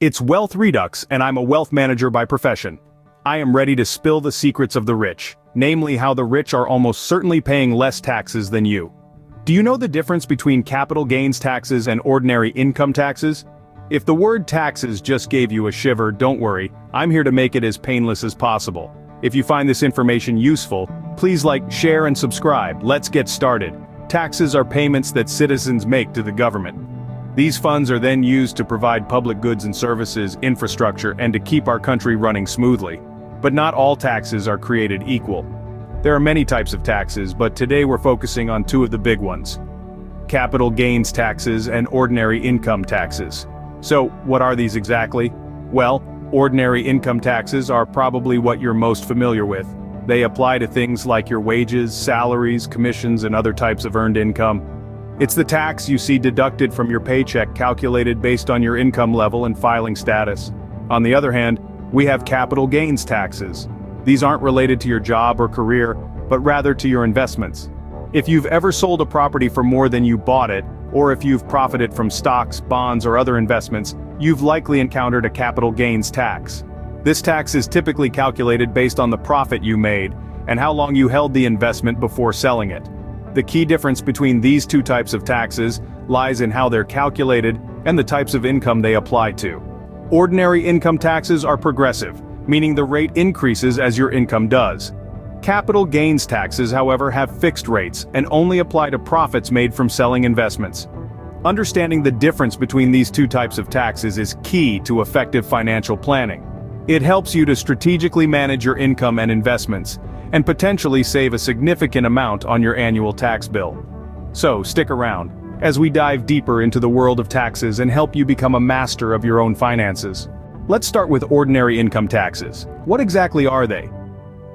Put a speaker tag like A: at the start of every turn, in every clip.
A: It's Wealth Redux, and I'm a wealth manager by profession. I am ready to spill the secrets of the rich, namely how the rich are almost certainly paying less taxes than you. Do you know the difference between capital gains taxes and ordinary income taxes? If the word taxes just gave you a shiver, don't worry, I'm here to make it as painless as possible. If you find this information useful, please like, share and subscribe. Let's get started. Taxes are payments that citizens make to the government. These funds are then used to provide public goods and services, infrastructure, and to keep our country running smoothly. But not all taxes are created equal. There are many types of taxes, but today we're focusing on two of the big ones: capital gains taxes and ordinary income taxes. So, what are these exactly? Well, ordinary income taxes are probably what you're most familiar with. They apply to things like your wages, salaries, commissions, and other types of earned income. It's the tax you see deducted from your paycheck, calculated based on your income level and filing status. On the other hand, we have capital gains taxes. These aren't related to your job or career, but rather to your investments. If you've ever sold a property for more than you bought it, or if you've profited from stocks, bonds, or other investments, you've likely encountered a capital gains tax. This tax is typically calculated based on the profit you made, and how long you held the investment before selling it. The key difference between these two types of taxes lies in how they're calculated and the types of income they apply to. Ordinary income taxes are progressive, meaning the rate increases as your income does. Capital gains taxes, however, have fixed rates and only apply to profits made from selling investments. Understanding the difference between these two types of taxes is key to effective financial planning. It helps you to strategically manage your income and investments, and potentially save a significant amount on your annual tax bill. So, stick around as we dive deeper into the world of taxes and help you become a master of your own finances. Let's start with ordinary income taxes. What exactly are they?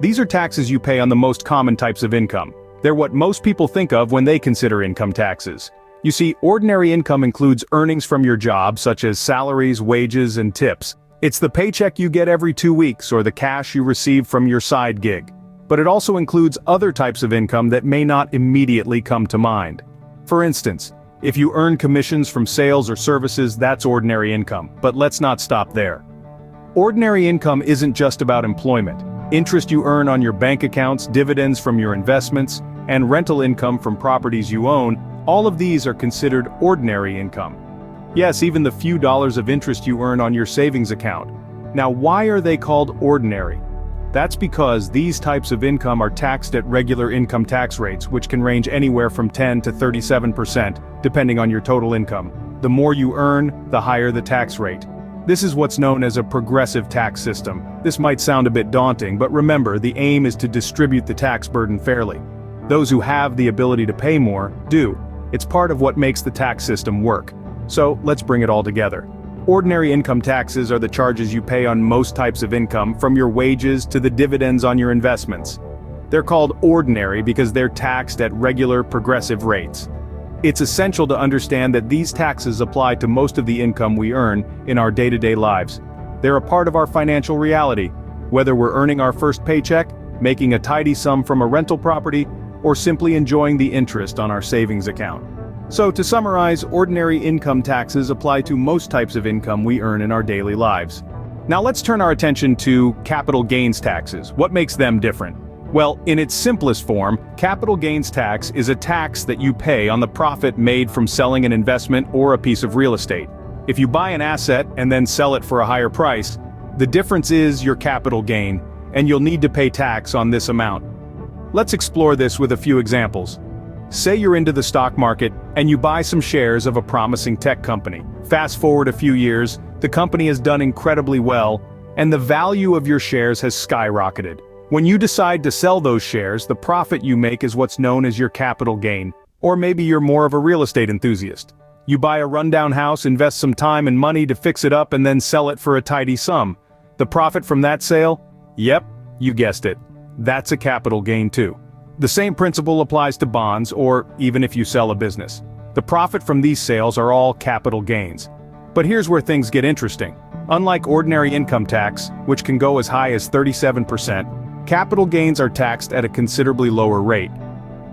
A: These are taxes you pay on the most common types of income. They're what most people think of when they consider income taxes. You see, ordinary income includes earnings from your job, such as salaries, wages, and tips. It's the paycheck you get every 2 weeks or the cash you receive from your side gig. But it also includes other types of income that may not immediately come to mind. For instance, if you earn commissions from sales or services, that's ordinary income. But let's not stop there. Ordinary income isn't just about employment. Interest you earn on your bank accounts, dividends from your investments, and rental income from properties you own, all of these are considered ordinary income. Yes, even the few dollars of interest you earn on your savings account. Now, why are they called ordinary? That's because these types of income are taxed at regular income tax rates, which can range anywhere from 10 to 37%, depending on your total income. The more you earn, the higher the tax rate. This is what's known as a progressive tax system. This might sound a bit daunting, but remember, the aim is to distribute the tax burden fairly. Those who have the ability to pay more, do. It's part of what makes the tax system work. So, let's bring it all together. Ordinary income taxes are the charges you pay on most types of income, from your wages to the dividends on your investments. They're called ordinary because they're taxed at regular, progressive rates. It's essential to understand that these taxes apply to most of the income we earn in our day-to-day lives. They're a part of our financial reality, whether we're earning our first paycheck, making a tidy sum from a rental property, or simply enjoying the interest on our savings account. So, to summarize, ordinary income taxes apply to most types of income we earn in our daily lives. Now let's turn our attention to capital gains taxes. What makes them different? Well, in its simplest form, capital gains tax is a tax that you pay on the profit made from selling an investment or a piece of real estate. If you buy an asset and then sell it for a higher price, the difference is your capital gain, and you'll need to pay tax on this amount. Let's explore this with a few examples. Say you're into the stock market and you buy some shares of a promising tech company. Fast forward a few years, the company has done incredibly well, and the value of your shares has skyrocketed. When you decide to sell those shares, the profit you make is what's known as your capital gain. Or maybe you're more of a real estate enthusiast. You buy a rundown house, invest some time and money to fix it up, and then sell it for a tidy sum. The profit from that sale? Yep, you guessed it. That's a capital gain too. The same principle applies to bonds, or even if you sell a business. The profit from these sales are all capital gains. But here's where things get interesting. Unlike ordinary income tax, which can go as high as 37%, capital gains are taxed at a considerably lower rate.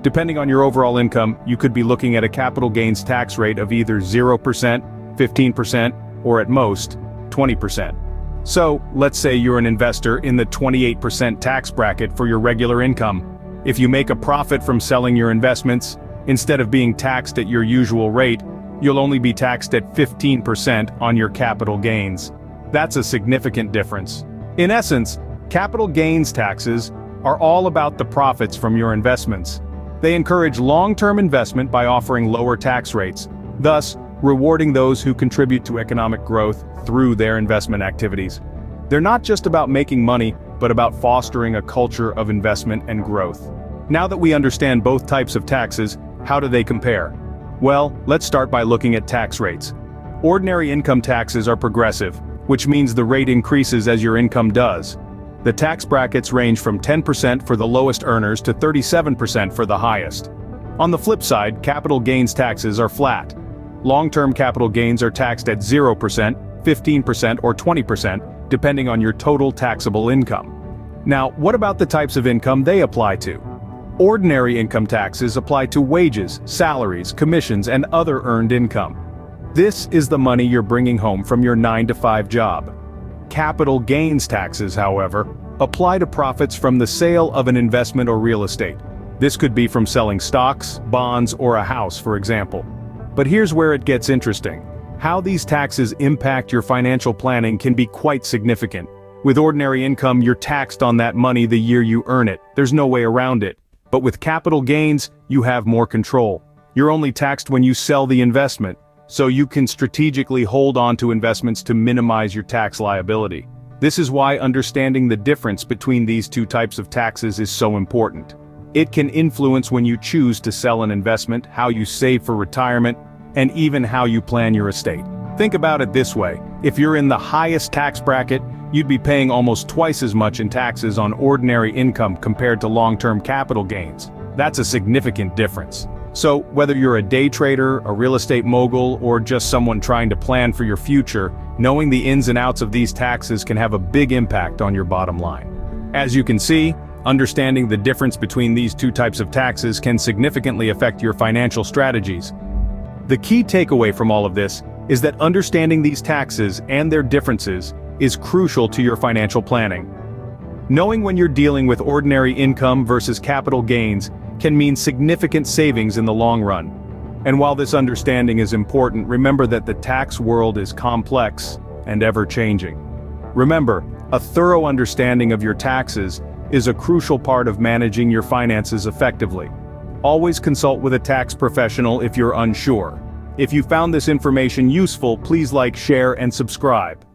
A: Depending on your overall income, you could be looking at a capital gains tax rate of either 0%, 15%, or at most, 20%. So, let's say you're an investor in the 28% tax bracket for your regular income. If you make a profit from selling your investments, instead of being taxed at your usual rate, you'll only be taxed at 15% on your capital gains. That's a significant difference. In essence, capital gains taxes are all about the profits from your investments. They encourage long-term investment by offering lower tax rates, thus rewarding those who contribute to economic growth through their investment activities. They're not just about making money, but about fostering a culture of investment and growth. Now that we understand both types of taxes, how do they compare? Well, let's start by looking at tax rates. Ordinary income taxes are progressive, which means the rate increases as your income does. The tax brackets range from 10% for the lowest earners to 37% for the highest. On the flip side, capital gains taxes are flat. Long-term capital gains are taxed at 0%, 15%, or 20%, depending on your total taxable income. Now, what about the types of income they apply to? Ordinary income taxes apply to wages, salaries, commissions, and other earned income. This is the money you're bringing home from your 9-to-5 job. Capital gains taxes, however, apply to profits from the sale of an investment or real estate. This could be from selling stocks, bonds, or a house, for example. But here's where it gets interesting. How these taxes impact your financial planning can be quite significant. With ordinary income, you're taxed on that money the year you earn it. There's no way around it. But with capital gains, you have more control. You're only taxed when you sell the investment, so you can strategically hold on to investments to minimize your tax liability. This is why understanding the difference between these two types of taxes is so important. It can influence when you choose to sell an investment, how you save for retirement, and even how you plan your estate. Think about it this way: if you're in the highest tax bracket, you'd be paying almost twice as much in taxes on ordinary income compared to long-term capital gains. That's a significant difference. So, whether you're a day trader, a real estate mogul, or just someone trying to plan for your future, knowing the ins and outs of these taxes can have a big impact on your bottom line. As you can see, understanding the difference between these two types of taxes can significantly affect your financial strategies. The key takeaway from all of this is that understanding these taxes and their differences is crucial to your financial planning. Knowing when you're dealing with ordinary income versus capital gains can mean significant savings in the long run. And while this understanding is important, remember that the tax world is complex and ever-changing. Remember, a thorough understanding of your taxes is a crucial part of managing your finances effectively. Always consult with a tax professional if you're unsure. If you found this information useful, please like, share, and subscribe.